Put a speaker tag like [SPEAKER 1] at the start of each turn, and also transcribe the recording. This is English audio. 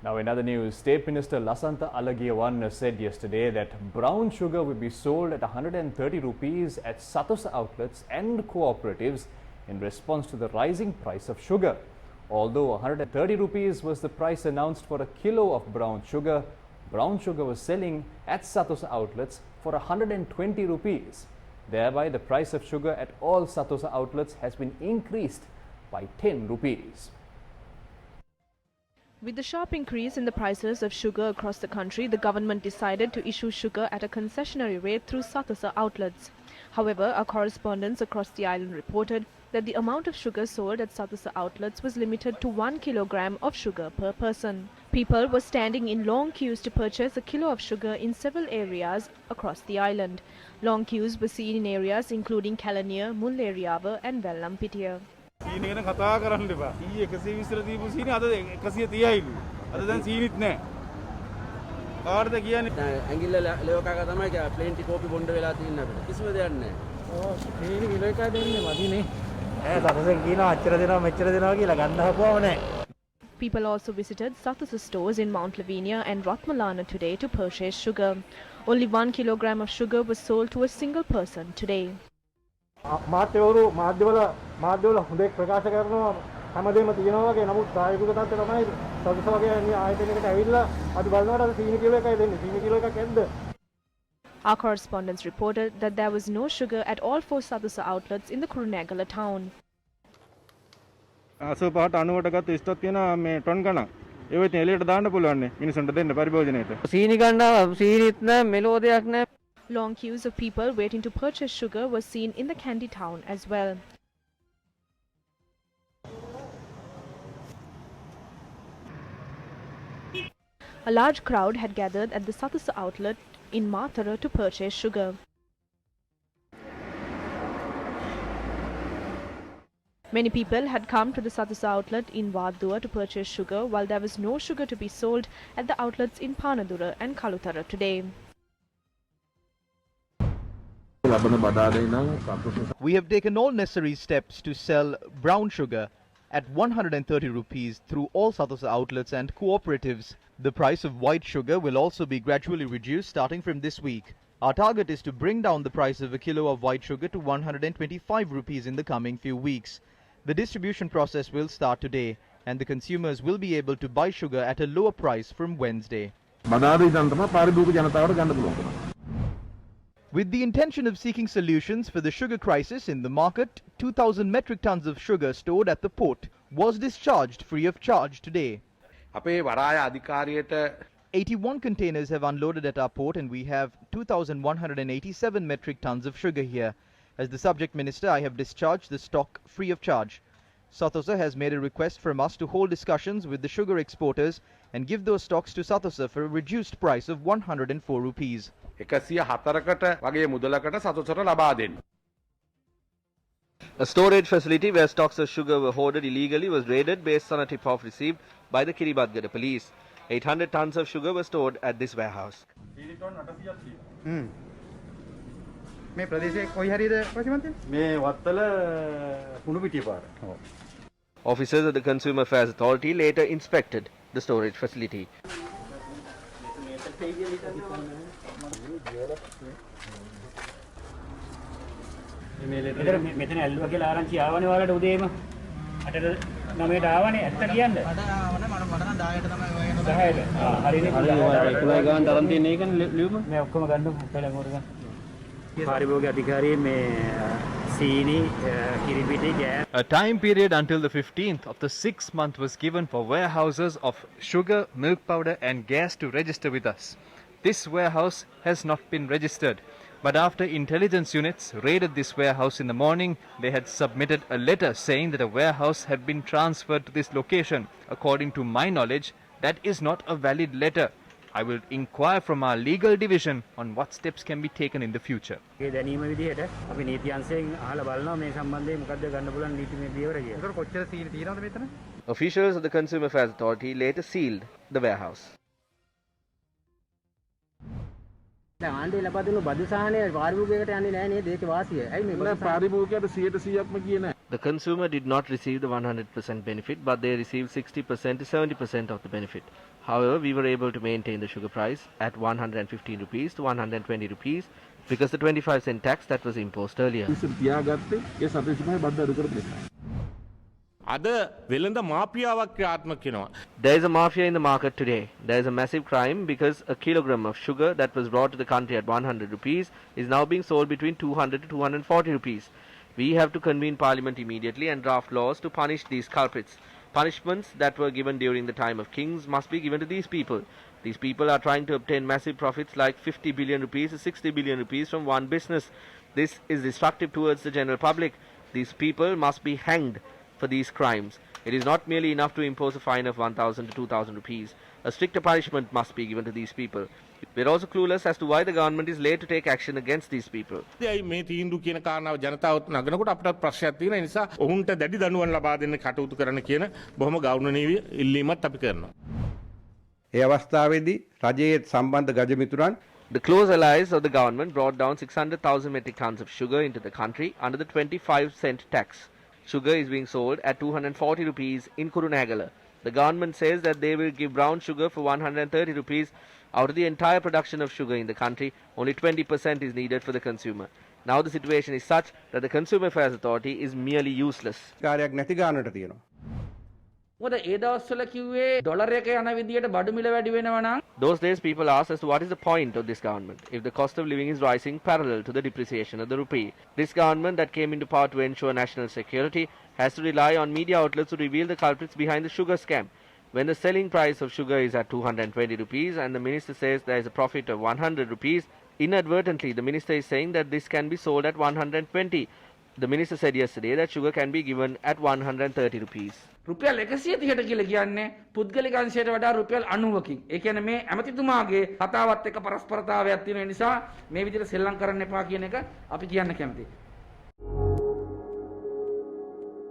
[SPEAKER 1] Now in other news, State Minister Lasantha Alagiyawan said yesterday that brown sugar will be sold at 130 rupees at Sathosa outlets and cooperatives in response to the rising price of sugar. Although 130 rupees was the price announced for a kilo of brown sugar was selling at Sathosa outlets for 120 rupees. Thereby, the price of sugar at all Sathosa outlets has been increased by 10 rupees.
[SPEAKER 2] With the sharp increase in the prices of sugar across the country, the government decided to issue sugar at a concessionary rate through Sathosa outlets. However, our correspondents across the island reported that the amount of sugar sold at Sathosa outlets was limited to 1 kilogram of sugar per person. People were standing in long queues to purchase a kilo of sugar in several areas across the island. Long queues were seen in areas including Kalaniya, Mulleriyawa and Vellampitiya.
[SPEAKER 3] සීනි ගැන කතා කරන්න එපා. 120 දීපු සීනි අද 130යිලු. අද දැන් සීනිත් නැහැ. කාටද කියන්නේ?
[SPEAKER 4] ඇඟිල්ල ලෙවකක තමයි ප්ලේන්ටි කෝපි බොණ්ඩ වෙලා තියෙන අපිට. කිසිම දෙයක් නැහැ.
[SPEAKER 5] ඔව් සීනි කිලෝ එකයි දෙන්නේ මදිනේ. සතසෙන් කියනවා අච්චර දෙනවා මෙච්චර දෙනවා කියලා ගන්න හපුවම නැහැ.
[SPEAKER 2] People also visited Sathosa stores in Mount Lavinia and Ratmalana today to purchase sugar. Only 1 kilogram of sugar was sold to a single person today.
[SPEAKER 5] මාධ්‍යවරු මාධ්‍යවල හොඳ ප්‍රකාශ කරනවා හැමදේම තියෙනවා වගේ නමුත් ප්‍රායෝගික තත්ත්වය තමයි සතස වගේ ආයතනයකට ඇවිල්ලා අපි බලනකොට අද සීනි කිලෝ එකයි දෙන්නේ සීනි කිලෝ එකක් ඇද්ද.
[SPEAKER 2] Our correspondents reported that there was no sugar at all 4 Sathosa outlets in the Kurunegala town.
[SPEAKER 3] 85ට 90ට ගත්ත ස්ටොක් තියෙනවා මේ ටොන් ගණන්. ඒව ඉතින් එළියට දාන්න පුළුවන් නේ මිනිසුන්ට දෙන්න පරිභෝජනයට.
[SPEAKER 5] සීනි ගන්නවා සීනිත් නැහැ මෙලෝ දෙයක් නැහැ.
[SPEAKER 2] Long queues of people waiting to purchase sugar were seen in the Kandy town as well. A large crowd had gathered at the Sathosa outlet in Mathura to purchase sugar. Many people had come to the Sathosa outlet in Wadua to purchase sugar, while there was no sugar to be sold at the outlets in Panadura and Kalutara today.
[SPEAKER 6] We have taken all necessary steps to sell brown sugar at 130 rupees through all Sathosa outlets and cooperatives. The price of white sugar will also be gradually reduced starting from this week. Our target is to bring down the price of a kilo of white sugar to 125 rupees in the coming few weeks. The distribution process will start today and the consumers will be able to buy sugar at a lower price from Wednesday. With the intention of seeking solutions for the sugar crisis in the market, 2,000 metric tons of sugar stored at the port was discharged free of charge today. 81 containers have unloaded at our port and we have 2,187 metric tons of sugar here. As the subject minister, I have discharged the stock free of charge. Sathosa has made a request from us to hold discussions with the sugar exporters and give those stocks to Sathosa for a reduced price of 104 rupees.
[SPEAKER 7] 104කට වගේ මුදලකට සතොසට ලබා දෙන්න.
[SPEAKER 8] A storage facility where stocks of sugar were hoarded illegally was raided based on a tip-off received by the Kiribati police. 800 tons of sugar were stored at this warehouse.
[SPEAKER 3] මේ ප්‍රදේශයේ කොයි හරියද ප්‍රතිමන්ත්‍රී? මේ වත්තල කුණුපිටිය පාර.
[SPEAKER 8] Officers of the Consumer Affairs Authority later inspected the storage facility.
[SPEAKER 5] මෙතන ඇල්ලුවා කියලා ආරංචි ආවනේ ඔයාලට උදේම 8ට 9ට ආවනේ ඇත්ත කියන්න. මට ආවනේ මට නම් 10ට තමයි වගේ 10ට. හරිනේ. ඒකයි ගාන තරම් තියෙන එකනේ ලියුම. මේ ඔක්කොම ගන්න පළවෙනි මොකද ගන්න. පාරිභෝගික අධිකාරියේ මේ සීනි කිරිපිටි gas.
[SPEAKER 1] A time period until the 15th of the 6th month was given for warehouses of sugar, milk powder and gas to register with us. This warehouse has not been registered. But after intelligence units raided this warehouse in the morning, they had submitted a letter saying that a warehouse had been transferred to this location. According to my knowledge, that is not a valid letter. I will inquire from our legal division on what steps can be taken in the future.
[SPEAKER 8] Officials of the Consumer Affairs Authority later sealed the warehouse.
[SPEAKER 4] ආණ්ඩේ ලබා දුන්නු බදු සහනය පාරිභෝගිකයට යන්නේ නැහැ නේද? ඒකේ වාසිය. ඇයි මේ බදු පාරිභෝගිකයට 100%ක්ම ගියේ නැහැ.
[SPEAKER 8] The consumer did not receive the 100% benefit, but they received 60% to 70% of the benefit. However, we were able to maintain the sugar price at 115 rupees to 120 rupees because the 25-cent tax that was imposed earlier.
[SPEAKER 7] අද වෙළඳ මාපියාවක් ක්‍රියාත්මක වෙනවා.
[SPEAKER 8] There is a mafia in the market today. There is a massive crime because a kilogram of sugar that was brought to the country at 100 rupees is now being sold between 200 to 240 rupees. We have to convene parliament immediately and draft laws to punish these culprits. Punishments that were given during the time of kings must be given to these people. These people are trying to obtain massive profits like 50 billion rupees to 60 billion rupees from one business. This is destructive towards the general public. These people must be hanged for these crimes. It is not merely enough to impose a fine of 1,000 to 2,000 rupees. A stricter punishment must be given to these people. We are also clueless as to why the government is late to take action against these people.
[SPEAKER 7] ඒ මේ තීන්දුව කියන කාරණාව ජනතාවත් නගනකොට අපිට ප්‍රශ්නයක් තියෙන නිසා ඔවුන්ට දැඩි දඬුවම් ලබා දෙන්න කටයුතු කරන්න කියන බොහොම ගෞරවනීය ඉල්ලීමක් අපි කරනවා.
[SPEAKER 9] ඒ අවස්ථාවේදී රජයේ සම්බන්ධ ගජමිතුරන්
[SPEAKER 8] The close allies of the government brought down 600,000 metric tons of sugar into the country under the 25-cent tax. Sugar is being sold at 240 rupees in Kurunegala. The government says that they will give brown sugar for 130 rupees. Out of the entire production of sugar in the country, only 20% is needed for the consumer. Now the situation is such that the Consumer Affairs Authority is merely useless.
[SPEAKER 9] කාර්යයක් නැති ගන්නට තියෙනවා.
[SPEAKER 4] මොකද ඒ දවස්වල කිව්වේ dollar එක යන විදියට බඩු මිල වැඩි වෙනවා නම්
[SPEAKER 8] Those days people asked as to what is the point of this government if the cost of living is rising parallel to the depreciation of the rupee. This government that came into power to ensure national security has to rely on media outlets to reveal the culprits behind the sugar scam. When the selling price of sugar is at 220 rupees and the minister says there is a profit of 100 rupees, inadvertently the minister is saying that this can be sold at 120. The minister said yesterday that sugar can be given at 130 rupees.
[SPEAKER 4] රුපියල් 130ට කියලා කියන්නේ පුද්ගලික අංශයට වඩා රුපියල් 90කින්. ඒ කියන්නේ මේ ඇමතිතුමාගේ කතාවත් එක්ක පරස්පරතාවයක් තියෙන නිසා මේ විදිහට සෙල්ලම් කරන්න එපා කියන එක අපි කියන්න කැමතියි.